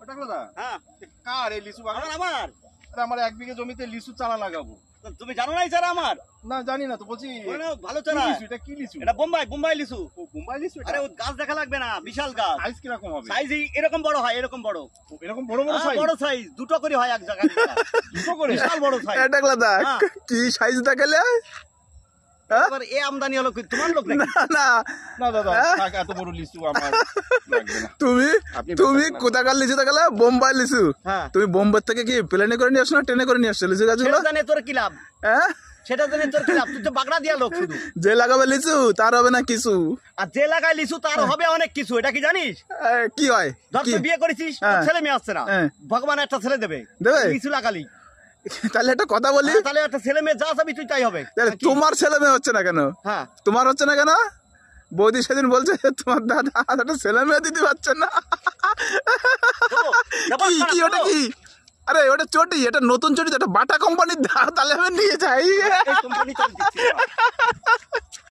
দাদা হ্যাঁ কার এই লিচু বাগান? আমার আমার 1 বিঘা জমিতে লিচু চারা লাগাবো। তুমি জানো না এই চারা আমার? না জানি না তো, বলছি ভালো চারা। এটা কি লিচু? এটা বোম্বাই লিচু। ও বোম্বাই লিচু। আরে ও গাছ দেখা লাগবে না, বিশাল গাছ। সাইজ কি রকম হবে? সাইজ এরকম বড় হয়, এরকম বড়। এরকম বড় বড় সাইজ? বড় সাইজ, দুটো করে হয় এক জায়গায়। দুটো করে? বিশাল বড় সাইজ। এটা দাদা কি সাইজ দেখালে? এবার এ আমদানি হলো তোমার লোক নাকি? না না না দাদা, থাক, এত বড় লিচু আমার লাগবে না। তুমি কোথাকার লিচু দেখালে? বোম্বাই লিচু। হ্যাঁ। তুমি বোম্বে থেকে কি প্লেনে করে নিয়ে আসছো না ট্রেনে করে নিয়ে আসছো লিচু গাছগুলো? সেটা জানে তোর কি লাভ? হ্যাঁ, সেটা জানে তোর কি লাভ? তুই তো বাগড়া দিয়া লোক শুধু। যে লাগাবে লিচু তার হবে না কিছু, আর যে লাগায় লিচু তার হবে অনেক কিছু। এটা কি জানিস? কি হয়? ধর তুই বিয়ে করেছিস, তোর ছেলে মেয়ে আসছে না, ভগবান একটা ছেলে দেবে, লিচু লাগালি। তাহলে একটা কথা বলি, তাহলে একটা ছেলে মেয়ে যা চাবি তুই তাই হবে। তোমার ছেলে মেয়ে হচ্ছে না কেন? হ্যাঁ, তোমার হচ্ছে না কেন? বৌদি সেদিন বলছে তোমার দাদা একটা ছেলে মেয়ে দিতে পারছে না। কি ওটা কি? আরে ওটা চটি, এটা নতুন চটি, এটা বাটা কোম্পানির, তাহলে আমি নিয়ে যাই।